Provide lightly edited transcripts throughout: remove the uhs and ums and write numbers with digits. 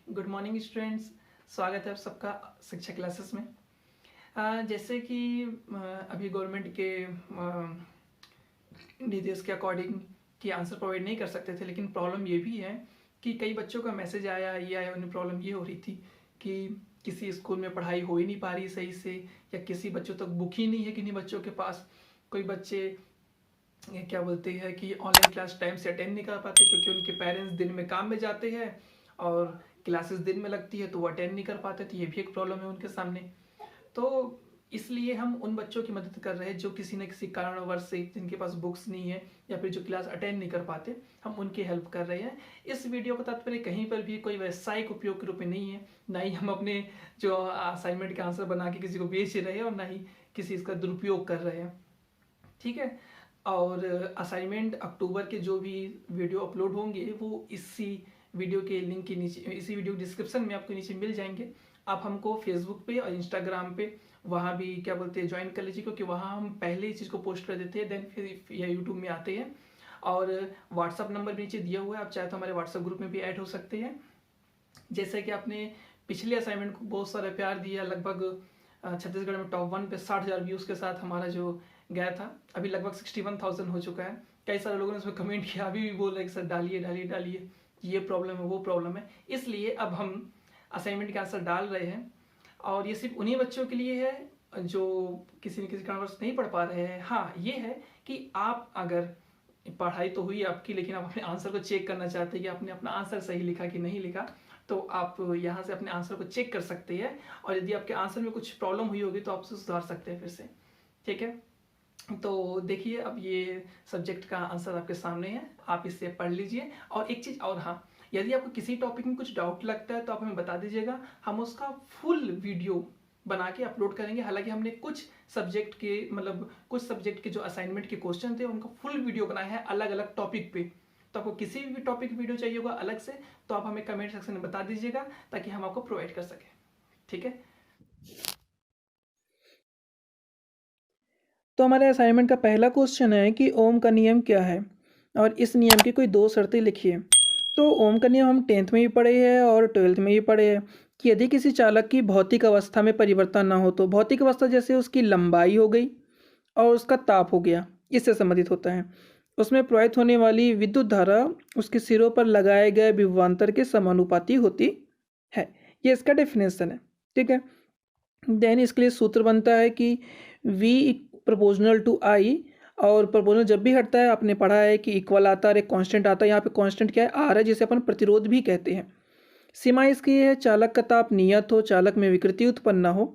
Good morning students. स्वागत है आप सबका शिक्षा क्लासेस में। जैसे कि अभी गवर्नमेंट के निर्देश के अकॉर्डिंग कि आंसर प्रोवाइड नहीं कर सकते थे, लेकिन प्रॉब्लम ये भी है कि कई बच्चों का मैसेज आया उन्हें प्रॉब्लम ये हो रही थी कि किसी स्कूल में पढ़ाई हो ही नहीं पा रही सही से, या किसी बच्चों तक बुक ही नहीं है किन्हीं बच्चों के पास। कोई बच्चे ये क्या बोलते हैं कि ऑनलाइन क्लास टाइम से अटेंड नहीं कर पाते क्योंकि उनके पेरेंट्स दिन में काम में जाते हैं और क्लासेस दिन में लगती है तो वो अटेंड नहीं कर पाते, तो ये भी एक प्रॉब्लम है उनके सामने। तो इसलिए हम उन बच्चों की मदद कर रहे हैं जो किसी न किसी कारणवश से जिनके पास बुक्स नहीं है या फिर जो क्लास अटेंड नहीं कर पाते, हम उनकी हेल्प कर रहे हैं। इस वीडियो का तात्पर्य कहीं पर भी कोई व्यावसायिक उपयोग के रूप में नहीं है, ना ही हम अपने जो असाइनमेंट के आंसर बना के किसी को बेच रहे हैं और ना ही किसी इसका दुरुपयोग कर रहे हैं। ठीक है। और असाइनमेंट अक्टूबर के जो भी वीडियो अपलोड होंगे वो इसी वीडियो के लिंक के नीचे, इसी वीडियो डिस्क्रिप्शन में आपको नीचे मिल जाएंगे। आप हमको फेसबुक पे और इंस्टाग्राम पे वहाँ भी क्या बोलते हैं ज्वाइन कर लीजिए, क्योंकि वहाँ हम पहले ही चीज़ को पोस्ट कर देते हैं, देन फिर यह यूट्यूब में आते हैं। और व्हाट्सअप नंबर भी नीचे दिया हुआ है, आप चाहे तो हमारे व्हाट्सअप ग्रुप में भी ऐड हो सकते हैं। जैसे कि आपने पिछले असाइनमेंट को बहुत सारा प्यार दिया, लगभग छत्तीसगढ़ में टॉप 1 पे 60,000 व्यूज़ के साथ हमारा जो गया था, अभी लगभग 61,000 हो चुका है। कई सारे लोगों ने उसमें कमेंट किया, अभी भी बोल रहे हैं कि सर डालिए डालिए डालिए, ये प्रॉब्लम है वो प्रॉब्लम है। इसलिए अब हम असाइनमेंट के आंसर डाल रहे हैं और ये सिर्फ उन्हीं बच्चों के लिए है जो किसी न किसी कारणवश नहीं पढ़ पा रहे हैं। हाँ, ये है कि आप अगर पढ़ाई तो हुई आपकी, लेकिन आप अपने आंसर को चेक करना चाहते हैं कि आपने अपना आंसर सही लिखा कि नहीं लिखा, तो आप यहाँ से अपने आंसर को चेक कर सकते हैं। और यदि आपके आंसर में कुछ प्रॉब्लम हुई होगी तो आप उसे सुधार सकते हैं फिर से। ठीक है, तो देखिए अब ये सब्जेक्ट का आंसर आपके सामने है, आप इसे पढ़ लीजिए। और एक चीज़ और, हाँ, यदि आपको किसी टॉपिक में कुछ डाउट लगता है तो आप हमें बता दीजिएगा, हम उसका फुल वीडियो बना के अपलोड करेंगे। हालांकि हमने कुछ सब्जेक्ट के जो असाइनमेंट के क्वेश्चन थे उनका फुल वीडियो बनाया है अलग अलग टॉपिक पे। तो आपको किसी भी टॉपिक वीडियो चाहिए होगा अलग से तो आप हमें कमेंट सेक्शन में बता दीजिएगा ताकि हम आपको प्रोवाइड कर सकें। ठीक है। तो हमारे असाइनमेंट का पहला क्वेश्चन है कि ओम का नियम क्या है और इस नियम की कोई 2 शर्तें लिखिए। तो ओम का नियम हम 10th में भी पढ़े हैं और 12th में भी पढ़े हैं कि यदि किसी चालक की भौतिक अवस्था में परिवर्तन ना हो, तो भौतिक अवस्था जैसे उसकी लंबाई हो गई और उसका ताप हो गया, इससे संबंधित होता है। उसमें प्रवाहित होने वाली विद्युत धारा उसके सिरों पर लगाए गए विभवांतर के समानुपाती होती है। ये इसका डेफिनेशन है। ठीक है। देन इसके लिए सूत्र बनता है कि V प्रोपोर्शनल टू I, और प्रोपोर्शनल जब भी हटता है आपने पढ़ा है कि इक्वल आता है और एक कांस्टेंट आता है। यहाँ पे कांस्टेंट क्या है? R है, जिसे अपन प्रतिरोध भी कहते हैं। सीमा इसकी है चालक का ताप नियत हो, चालक में विकृति उत्पन्न ना हो।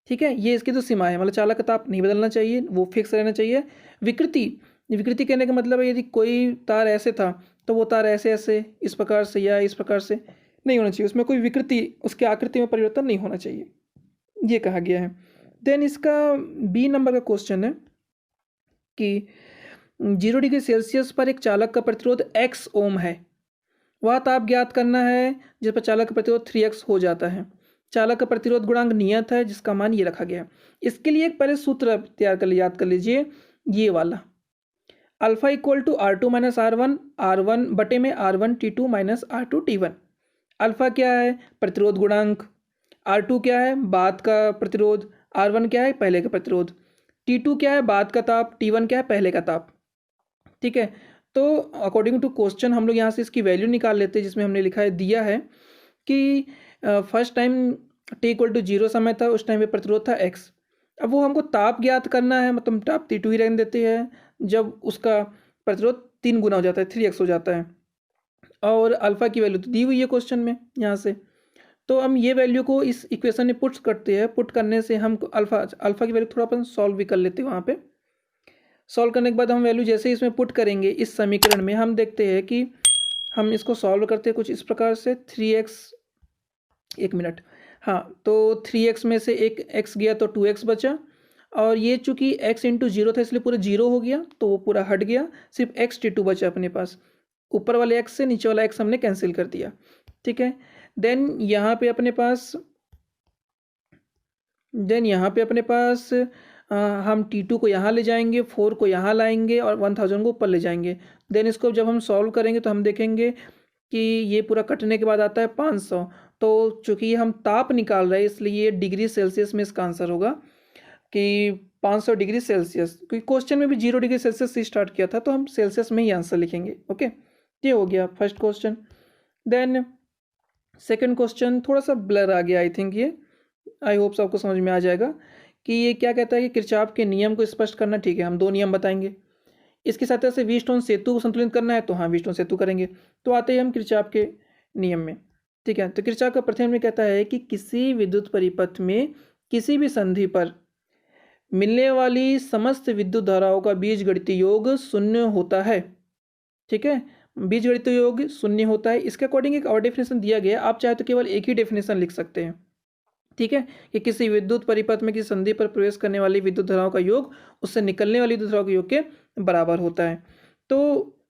ठीक है, ये इसकी तो सीमा है, मतलब चालक का ताप नहीं बदलना चाहिए, वो फिक्स रहना चाहिए। विकृति, विकृति कहने का मतलब है यदि कोई तार ऐसे था तो वो तार ऐसे ऐसे इस प्रकार से या इस प्रकार से नहीं होना चाहिए, उसमें कोई विकृति, उसकी आकृति में परिवर्तन नहीं होना चाहिए, ये कहा गया है। देन इसका बी नंबर का क्वेश्चन है कि 0 डिग्री सेल्सियस पर एक चालक का प्रतिरोध x ओम है, वह ताप ज्ञात करना है जिस पर चालक का प्रतिरोध 3x हो जाता है। चालक का प्रतिरोध गुणांक नियत है जिसका मान ये रखा गया है। इसके लिए एक पहले सूत्र तैयार कर याद कर लीजिए, ये वाला alpha equal to R2 minus R1 बटे में R1 T2 minus R2 T1। Alpha क्या है? प्रतिरोध गुणांक। R2 क्या है? बाद का प्रतिरोध। R1 क्या है? पहले का प्रतिरोध। T2 क्या है? बाद का ताप। T1 क्या है? पहले का ताप। ठीक है, तो अकॉर्डिंग टू क्वेश्चन हम लोग यहाँ से इसकी वैल्यू निकाल लेते हैं, जिसमें हमने लिखा है, दिया है कि first time T equal to 0 समय था, उस टाइम पे प्रतिरोध था x। अब वो हमको ताप ज्ञात करना है, मतलब ताप T2 ही रहने देते हैं जब उसका प्रतिरोध 3 गुना हो जाता है, 3x हो जाता है। और अल्फ़ा की वैल्यू तो दी हुई है क्वेश्चन में यहाँ से, तो हम ये वैल्यू को इस इक्वेशन में पुट करते हैं। पुट करने से हम अल्फ़ा की वैल्यू थोड़ा अपन सॉल्व भी कर लेते हैं। वहाँ पे सॉल्व करने के बाद हम वैल्यू जैसे ही इसमें पुट करेंगे इस समीकरण में, हम देखते हैं कि हम इसको सॉल्व करते हैं कुछ इस प्रकार से। 3x, एक मिनट, हाँ, तो 3x में से एक x गया तो 2x बचा, और ये चूंकि x इंटू 0 था इसलिए पूरा 0 हो गया, तो वो पूरा हट गया, सिर्फ x T2 बचा अपने पास। ऊपर वाले x से नीचे वाला x हमने कैंसिल कर दिया। ठीक है, देन यहाँ पे अपने पास हम T2 को यहाँ ले जाएंगे, 4 को यहाँ लाएंगे और 1000 को ऊपर ले जाएंगे। देन इसको जब हम सॉल्व करेंगे तो हम देखेंगे कि ये पूरा कटने के बाद आता है 500। तो चूंकि हम ताप निकाल रहे हैं इसलिए ये डिग्री सेल्सियस में इसका आंसर होगा कि 500 डिग्री सेल्सियस, क्योंकि क्वेश्चन में भी 0 डिग्री सेल्सियस से स्टार्ट किया था तो हम सेल्सियस में ही आंसर लिखेंगे। ओके, ये हो गया first question. Then second question थोड़ा सा ब्लर आ गया, आई थिंक ये, आई होप आपको समझ में आ जाएगा कि ये क्या कहता है कि किरचॉफ के नियम को स्पष्ट करना। ठीक है, हम 2 नियम बताएंगे। इसके साथ से व्हीटस्टोन सेतु को संतुलित करना है तो हाँ व्हीटस्टोन सेतु करेंगे। तो आते हैं हम किरचॉफ के नियम में। ठीक है, तो किरचॉफ का प्रथम नियम कहता है कि किसी विद्युत परिपथ में किसी भी संधि पर मिलने वाली समस्त विद्युत धाराओं का बीजगणितीय योग शून्य होता है। ठीक है, बीजगणितीय योग शून्य होता है। इसके अकॉर्डिंग एक और डेफिनेशन दिया गया, आप चाहे तो केवल एक ही डेफिनेशन लिख सकते हैं। ठीक है, कि किसी विद्युत परिपथ में किसी संधि पर प्रवेश करने वाली विद्युत धाराओं का योग उससे निकलने वाली विद्युत धाराओं के योग के बराबर होता है। तो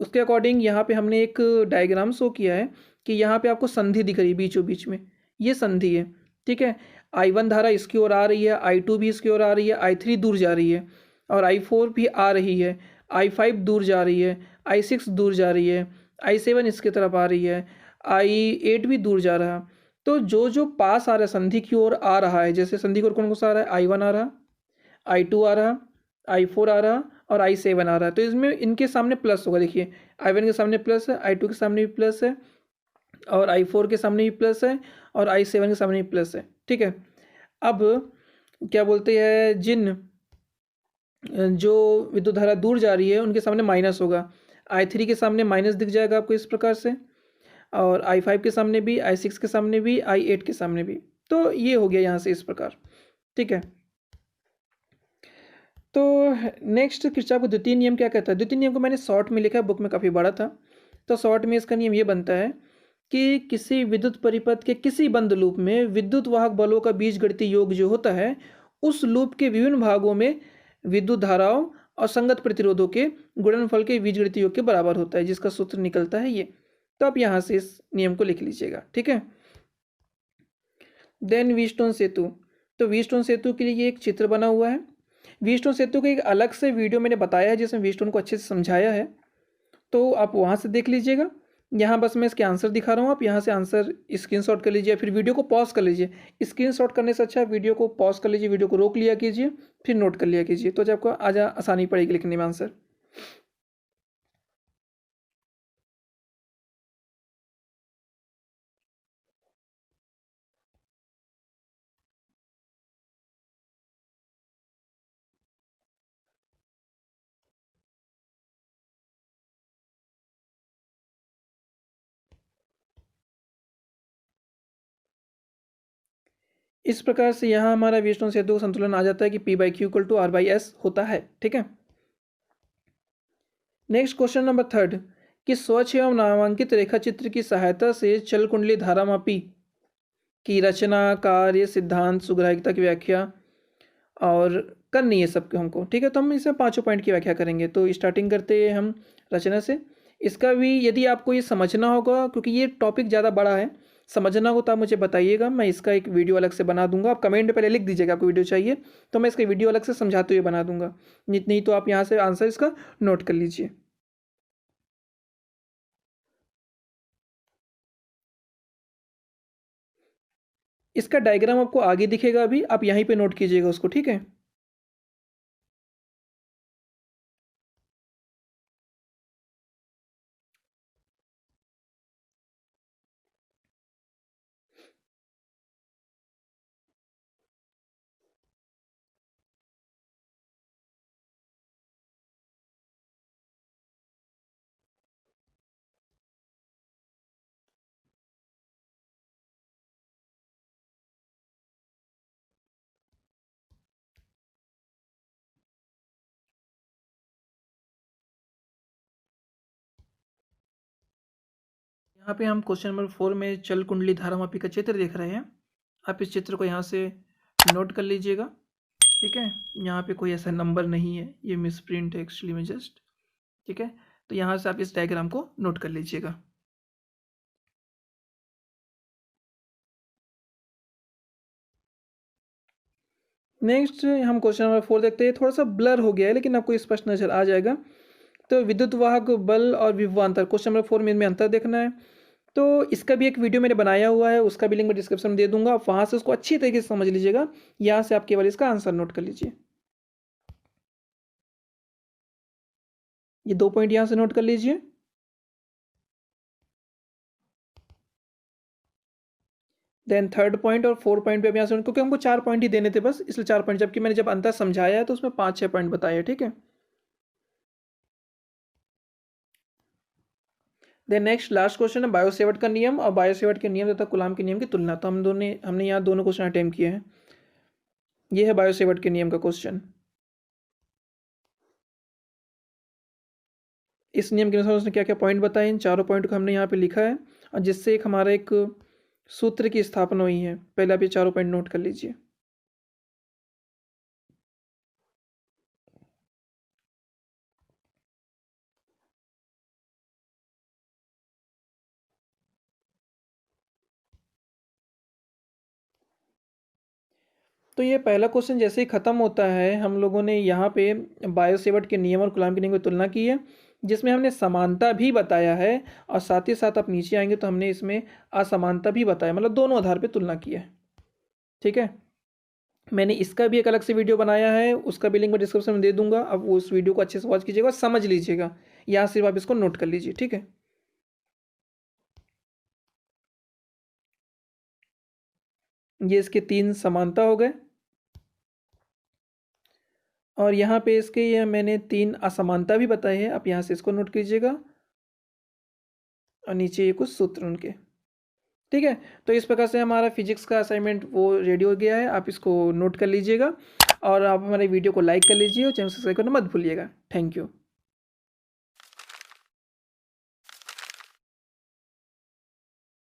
उसके अकॉर्डिंग यहाँ पे हमने एक डायग्राम शो किया है कि यहाँ पे आपको संधि दिख रही है बीचों बीच में, ये संधि है। ठीक है, I1 धारा इसकी ओर आ रही है, I2 भी इसकी ओर आ रही है, I3 दूर जा रही है और I4 भी आ रही है, I5 दूर जा रही है, I6 दूर जा रही है, I7 इसकी तरफ आ रही है, I8 भी दूर जा रहा। तो जो जो पास आ रहा है संधि की ओर आ रहा है, जैसे संधि की ओर कौन कौन सा आ रहा है, I1 आ रहा, I2 आ रहा, I4 आ रहा और I7 आ रहा है, तो इसमें इनके सामने प्लस होगा। देखिए I1 के सामने प्लस है, I2 के सामने भी प्लस है और I4 के सामने भी प्लस है और I7 के सामने भी प्लस है। ठीक है, अब क्या बोलते हैं, जिन जो विद्युत धारा दूर जा रही है उनके सामने माइनस होगा। I3 के सामने माइनस दिख जाएगा आपको इस प्रकार से, और I5 के सामने भी, I6 के सामने भी, I8 के सामने भी। तो ये हो गया यहाँ से इस प्रकार। ठीक है, तो नेक्स्ट किरचॉफ का द्वितीय नियम क्या कहता है। द्वितीय नियम को मैंने शॉर्ट में लिखा है, बुक में काफ़ी बड़ा था, तो शॉर्ट में इसका नियम ये बनता है कि किसी विद्युत परिपथ के किसी बंद लूप में विद्युत वाहक बलों का बीजगणितीय योग जो होता है उस लूप के विभिन्न भागों में विद्युत धाराओं और संगत प्रतिरोधों के गुणनफल के बीजगणितीय योग के बराबर होता है, जिसका सूत्र निकलता है ये। तो आप यहाँ से इस नियम को लिख लीजिएगा। ठीक है, देन व्हीटस्टोन सेतु। तो व्हीटस्टोन सेतु के लिए एक चित्र बना हुआ है। व्हीटस्टोन सेतु का एक अलग से वीडियो मैंने बताया है जिसमें व्हीटस्टोन को अच्छे से समझाया है, तो आप वहाँ से देख लीजिएगा। यहाँ बस मैं इसके आंसर दिखा रहा हूँ, आप यहाँ से आंसर स्क्रीनशॉट कर लीजिए, फिर वीडियो को पॉज कर लीजिए। स्क्रीनशॉट करने से अच्छा वीडियो को पॉज कर लीजिए, वीडियो को रोक लिया कीजिए, फिर नोट कर लिया कीजिए, तो जब आपको आसानी पड़ेगी लिखने में आंसर। इस प्रकार से यहाँ हमारा व्हीटस्टोन सेतु का संतुलन आ जाता है कि P/Q = R/S होता है। ठीक है, नेक्स्ट क्वेश्चन नंबर थर्ड, कि स्वच्छ एवं नामांकित रेखा चित्र की सहायता से चल कुंडली धारामापी की रचना, कार्य, सिद्धांत, सुग्राहिकता की व्याख्या और करनी है सबके हमको। ठीक है, तो हम इसे 5 पॉइंट की व्याख्या करेंगे। तो स्टार्टिंग करते हैं हम रचना से। इसका भी यदि आपको ये समझना होगा, क्योंकि ये टॉपिक ज़्यादा बड़ा है, समझना हो तो आप मुझे बताइएगा, मैं इसका एक वीडियो अलग से बना दूंगा। आप कमेंट में पहले लिख दीजिएगा आपको वीडियो चाहिए, तो मैं इसका वीडियो अलग से समझाते हुए बना दूंगा। नहीं तो आप यहाँ से आंसर इसका नोट कर लीजिए। इसका डायग्राम आपको आगे दिखेगा, अभी आप यहीं पे नोट कीजिएगा उसको। ठीक है, यहाँ पे हम क्वेश्चन नंबर 4 में चल कुंडली धारामापी का चित्र देख रहे हैं। आप इस चित्र को यहाँ से नोट कर लीजिएगा। ठीक है, यहाँ पे कोई ऐसा नंबर नहीं है, ये मिस प्रिंट है एक्चुअली में जस्ट। ठीक है, तो यहाँ से आप इस डायग्राम को नोट कर लीजिएगा। नेक्स्ट हम क्वेश्चन नंबर 4 देखते हैं। थोड़ा सा ब्लर हो गया है लेकिन आपको स्पष्ट नजर आ जाएगा। तो विद्युत वाहक बल और विभवांतर, क्वेश्चन नंबर 4 में इनमें अंतर देखना है। तो इसका भी एक वीडियो मैंने बनाया हुआ है, उसका भी लिंक मैं डिस्क्रिप्शन में दे दूंगा, आप वहाँ से उसको अच्छी तरीके से समझ लीजिएगा। यहाँ से आप केवल इसका आंसर नोट कर लीजिए। ये 2 पॉइंट यहाँ से नोट कर लीजिए। देन थर्ड पॉइंट और 4 पॉइंट पे अब यहाँ से, क्योंकि हमको 4 पॉइंट ही देने थे बस, इसलिए 4 पॉइंट, जबकि मैंने जब अंतर समझाया है तो उसमें 5-6 पॉइंट बताए हैं, ठीक है। देन नेक्स्ट लास्ट क्वेश्चन है बायो सेवर्ट का नियम और बायो सेवर्ट के नियम तथा कूलाम के नियम की तुलना। तो हमने यहाँ दोनों क्वेश्चन अटेम्प्ट किए हैं। ये है बायो सेवर्ट के नियम का क्वेश्चन। इस नियम के अनुसार उसने क्या क्या पॉइंट बताए, इन चारों पॉइंट को हमने यहाँ पे लिखा है, और जिससे एक हमारा एक सूत्र की स्थापना हुई है। पहले आप ये चारों पॉइंट नोट कर लीजिए। तो ये पहला क्वेश्चन जैसे ही खत्म होता है, हम लोगों ने यहाँ पे बायो सेवर्ट के नियम और कूलाम के नियम की तुलना की है, जिसमें हमने समानता भी बताया है, और साथ ही साथ आप नीचे आएंगे तो हमने इसमें असमानता भी बताया, मतलब दोनों आधार पे तुलना की है, ठीक है। मैंने इसका भी एक अलग से वीडियो बनाया है, उसका भी लिंक मैं डिस्क्रिप्शन में दे दूंगा। अब वो उस वीडियो को अच्छे से वॉच कीजिएगा, समझ लीजिएगा। यहाँ सिर्फ आप इसको नोट कर लीजिए, ठीक है। ये इसके 3 समानता हो गए, और यहाँ पे इसके ये मैंने 3 असमानता भी बताए हैं, आप यहाँ से इसको नोट कीजिएगा, और नीचे ये कुछ सूत्र उनके, ठीक है। तो इस प्रकार से हमारा फिजिक्स का असाइनमेंट वो रेडी हो गया है, आप इसको नोट कर लीजिएगा, और आप हमारे वीडियो को लाइक कर लीजिए और चैनल सब्सक्राइब करना मत भूलिएगा। Thank you.